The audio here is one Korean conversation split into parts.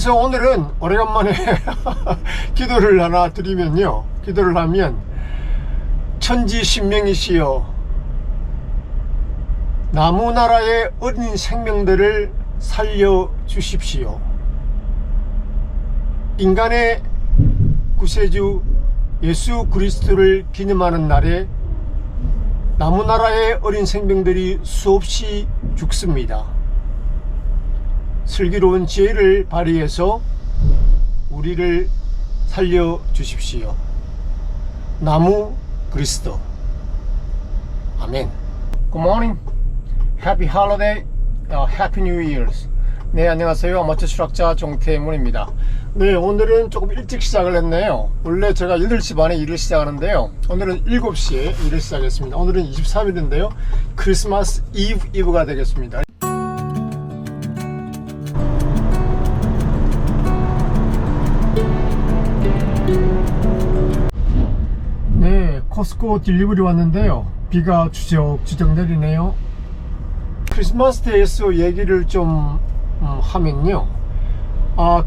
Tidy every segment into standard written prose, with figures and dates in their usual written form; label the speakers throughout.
Speaker 1: 그래서 오늘은 오래간만에 기도를 하나 드리면요, 기도를 하면 천지신명이시여 나무나라의 어린 생명들을 살려주십시오. 인간의 구세주 예수 그리스도를 기념하는 날에 나무나라의 어린 생명들이 수없이 죽습니다. 슬기로운 지혜를 발휘해서 우리를 살려주십시오. 나무 그리스도. 아멘. Good morning. Happy holiday. Happy New Year's. 네, 안녕하세요. 아마추어 수락자 정태문입니다. 네, 오늘은 조금 일찍 시작을 했네요. 원래 제가 8시 반에 일을 시작하는데요, 오늘은 7시에 일을 시작했습니다. 오늘은 23일인데요 크리스마스 이브가 되겠습니다. 네, 코스코 딜리버리 왔는데요, 비가 주적주적 내리네요. 크리스마스 데이에서 얘기를 좀 하면요,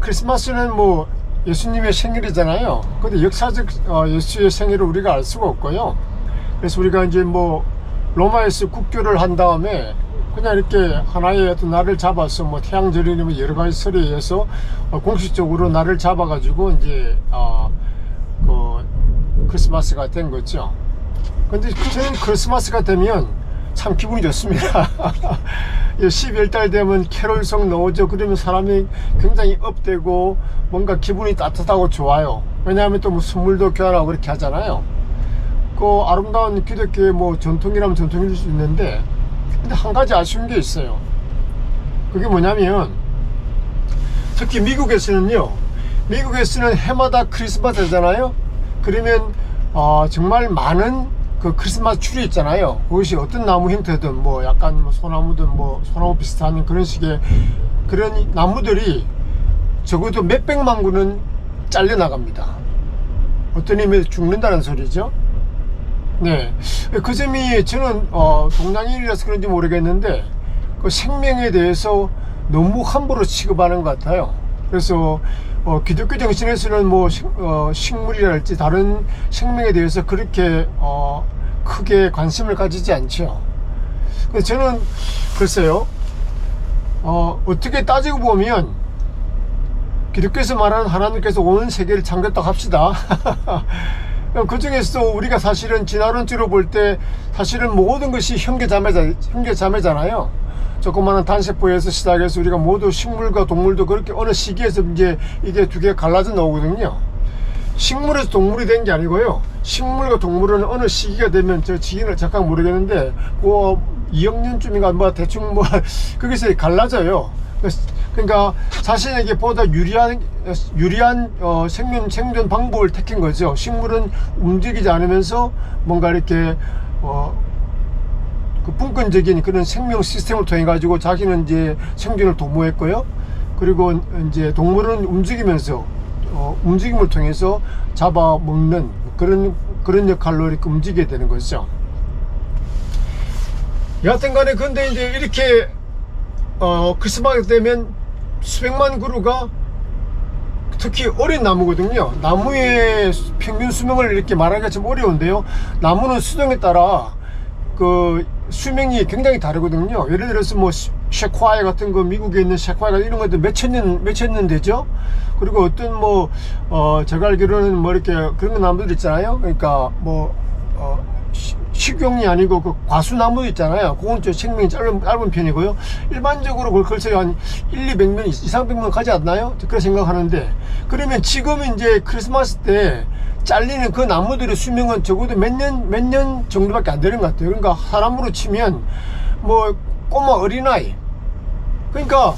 Speaker 1: 크리스마스는 뭐 예수님의 생일이잖아요. 근데 역사적 예수의 생일을 우리가 알 수가 없고요. 그래서 우리가 이제 뭐 로마에서 국교를 한 다음에 그냥 이렇게 하나의 어떤 날을 잡아서 뭐 태양절이나 여러 가지 설에 의해서 공식적으로 날을 잡아가지고 이제 크리스마스가 된 거죠. 근데 저는 크리스마스가 되면 참 기분이 좋습니다. 12월달 되면 캐롤송 나오죠. 그러면 사람이 굉장히 업되고 뭔가 기분이 따뜻하고 좋아요. 왜냐하면 또 뭐 선물도 교환하고 그렇게 하잖아요. 그 아름다운 기독교의 뭐 전통이라면 전통일 수 있는데, 근데 한 가지 아쉬운 게 있어요. 그게 뭐냐면, 특히 미국에서는 해마다 크리스마스잖아요. 그러면 정말 많은 그 크리스마스 추리 있잖아요. 그것이 어떤 나무 형태든 뭐 약간 뭐 소나무든 뭐 소나무 비슷한 그런 식의 그런 나무들이 적어도 몇백만 구는 잘려 나갑니다. 어떤 의미에서 죽는다는 소리죠. 네, 그 점이 저는 동양인이라서 그런지 모르겠는데 그 생명에 대해서 너무 함부로 취급하는 것 같아요. 그래서 기독교 정신에서는 뭐 식물이랄지 다른 생명에 대해서 그렇게 크게 관심을 가지지 않죠. 그래서 저는 글쎄요, 어떻게 따지고 보면 기독교에서 말하는 하나님께서 온 세계를 창조했다고 합시다. 그 중에서도 우리가 사실은 진화론적으로 볼 때 사실은 모든 것이 형제자매잖아요. 조그마한 단세포에서 시작해서 우리가 모두 식물과 동물도 그렇게 어느 시기에서 이제 이게 두 개가 갈라져 나오거든요. 식물에서 동물이 된 게 아니고요, 식물과 동물은 어느 시기가 되면, 저 지인을 잠깐 모르겠는데 그 2억 년쯤인가 뭐 대충 뭐 거기서 갈라져요. 그러니까 자신에게 보다 유리한 생존 방법을 택한 거죠. 식물은 움직이지 않으면서 뭔가 이렇게 그 분권적인 그런 생명 시스템을 통해 가지고 자기는 이제 생존을 도모했고요. 그리고 이제 동물은 움직이면서 움직임을 통해서 잡아먹는 그런 역할로 이렇게 움직이게 되는 거죠. 여하튼간에 근데 이제 이렇게 크리스마스 되면 수백만 그루가, 특히 어린 나무거든요. 나무의 평균 수명을 이렇게 말하기가 좀 어려운데요, 나무는 수종에 따라 그 수명이 굉장히 다르거든요. 예를 들어서 뭐 셰콰이 같은 거, 미국에 있는 셰콰이가 이런 것도 몇천 년 되죠. 그리고 어떤 뭐 제가 알기로는 뭐 이렇게 그런 나무들 있잖아요. 그러니까 뭐 식용이 아니고 그 과수나무 있잖아요. 그건 좀 생명이 짧은 편이고요. 일반적으로 그걸 글쎄요 한 200년 이상 100년 가지 않나요? 그렇게 생각하는데, 그러면 지금 이제 크리스마스 때 잘리는 그 나무들의 수명은 적어도 몇 년 정도밖에 안 되는 것 같아요. 그러니까 사람으로 치면 뭐 꼬마 어린아이. 그러니까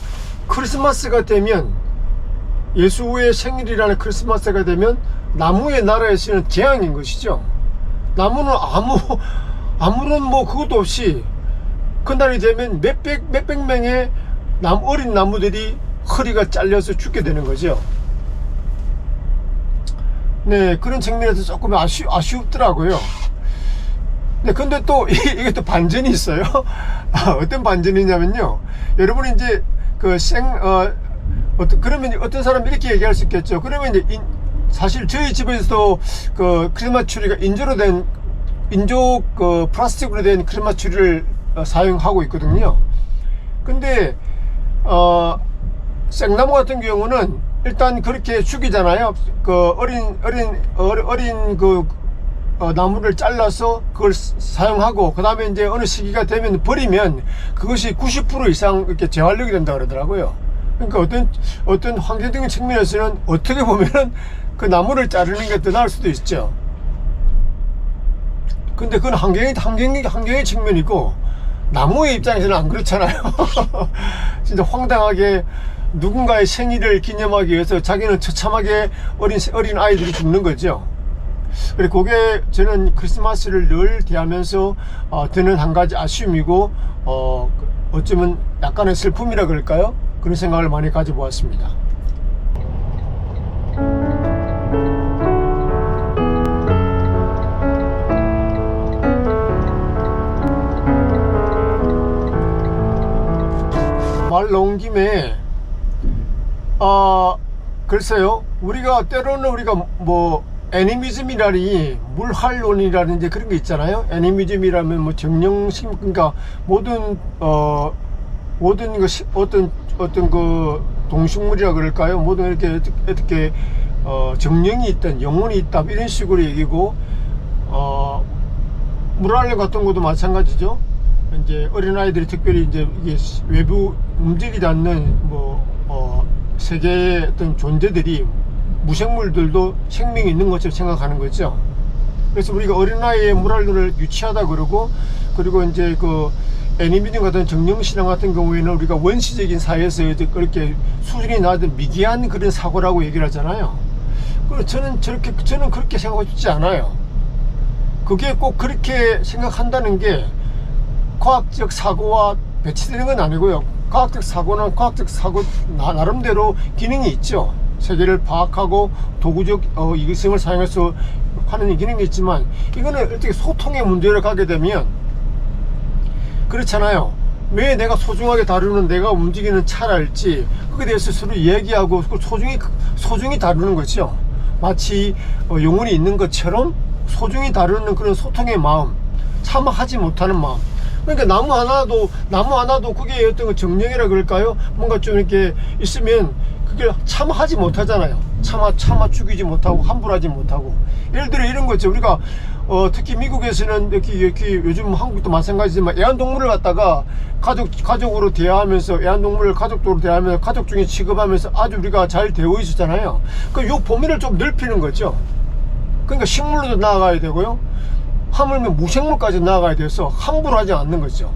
Speaker 1: 크리스마스가 되면, 예수의 생일이라는 크리스마스가 되면 나무의 나라에서는 재앙인 것이죠. 나무는 아무런 뭐 그것도 없이 그날이 되면 몇백 명의 어린 나무들이 허리가 잘려서 죽게 되는 거죠. 네, 그런 측면에서 조금 아쉽더라고요. 네, 근데 또 이게 또 반전이 있어요. 어떤 반전이냐면요, 여러분이 이제 그러면 어떤 사람이 이렇게 얘기할 수 있겠죠. 그러면 이제 사실 저희 집에서도 그 크리스마스 트리가 인조 그 플라스틱으로 된 크리스마스 트리를 사용하고 있거든요. 근데 생나무 같은 경우는 일단 그렇게 죽이잖아요. 그 어린 그 나무를 잘라서 그걸 사용하고, 그 다음에 이제 어느 시기가 되면 버리면 그것이 90% 이상 이렇게 재활용이 된다 그러더라고요. 그러니까 어떤 환경적인 측면에서는 어떻게 보면은 그 나무를 자르는 게 더 나을 수도 있죠. 근데 그건 환경의 측면이고, 나무의 입장에서는 안 그렇잖아요. 진짜 황당하게 누군가의 생일을 기념하기 위해서 자기는 처참하게 어린 아이들이 죽는 거죠. 그래, 그게 저는 크리스마스를 늘 대하면서 드는 한 가지 아쉬움이고, 어쩌면 약간의 슬픔이라 그럴까요? 그런 생각을 많이 가져보았습니다. 말 나온 김에 글쎄요, 우리가 때로는 뭐 애니미즘이라니, 물활론이라든지 그런 게 있잖아요. 애니미즘이라면 뭐 정령심, 그러니까 모든 어떤 그 동식물이라 그럴까요? 모든 이렇게 어떻게 정령이 있든 영혼이 있다 이런 식으로 얘기고, 물활론 같은 것도 마찬가지죠. 이제 어린아이들이 특별히 이제 이게 외부 움직이지 않는 세계의 어떤 존재들이, 무생물들도 생명이 있는 것처럼 생각하는 거죠. 그래서 우리가 어린아이의 물활론을 유치하다 그러고, 그리고 이제 그 애니미즘 같은 정령신앙 같은 경우에는 우리가 원시적인 사회에서 그렇게 수준이 낮은 미개한 그런 사고라고 얘기를 하잖아요. 그리고 저는 그렇게 생각하고 싶지 않아요. 그게 꼭 그렇게 생각한다는 게 과학적 사고와 배치되는 건 아니고요. 과학적 사고는 과학적 사고 나름대로 기능이 있죠. 세계를 파악하고 도구적 이성을 사용해서 하는 기능이 있지만, 이거는 어떻게 소통의 문제를 가게 되면 그렇잖아요. 왜 내가 소중하게 다루는, 내가 움직이는 차랄지 그거에 대해서 서로 얘기하고 소중히 다루는 거죠. 마치 영혼이 있는 것처럼 소중히 다루는 그런 소통의 마음, 차마 하지 못하는 마음. 그러니까 나무 하나도 그게 어떤 정령이라 그럴까요? 뭔가 좀 이렇게 있으면 그게 차마 하지 못하잖아요. 차마 죽이지 못하고 함부로 하지 못하고. 예를 들어 이런 거죠. 우리가 특히 미국에서는 이렇게 요즘 한국도 마찬가지지만 애완동물을 갖다가 가족으로 대하면서, 애완동물을 가족으로 대하면서 가족 중에 취급하면서 아주 우리가 잘 대우해 주잖아요. 그 요 범위를 좀 넓히는 거죠. 그러니까 식물로도 나아가야 되고요, 하물며 무생물까지 나아가야 돼서 함부로 하지 않는 거죠.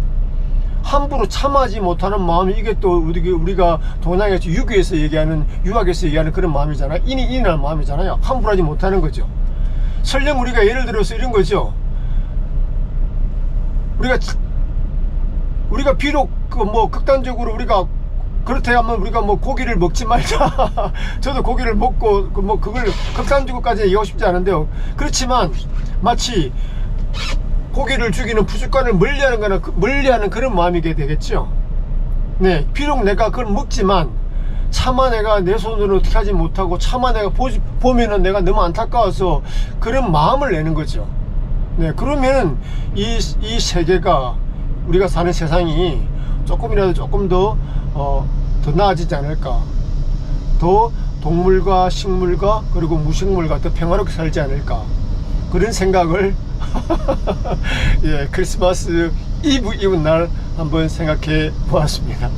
Speaker 1: 함부로 참하지 못하는 마음이, 이게 또 우리가 동양에서 유학에서 얘기하는 그런 마음이잖아요. 인이한 마음이잖아요. 함부로 하지 못하는 거죠. 설령 우리가 예를 들어서 이런 거죠. 우리가 비록 극단적으로 우리가 그렇다 하면 우리가 고기를 먹지 말자. 저도 고기를 먹고 그걸 극단적으로까지 얘기하고 싶지 않은데요. 그렇지만 마치 고기를 죽이는 부숫간을 멀리하는 그런 마음이게 되겠죠. 네, 비록 내가 그걸 먹지만 차마 내가 내 손으로 어떻게 하지 못하고, 차마 내가 보면은 내가 너무 안타까워서 그런 마음을 내는 거죠. 네, 그러면 이 세계가, 우리가 사는 세상이 조금 더 나아지지 않을까, 더 동물과 식물과 그리고 무식물과 더 평화롭게 살지 않을까, 그런 생각을 크리스마스 이브 날 한번 생각해 보았습니다.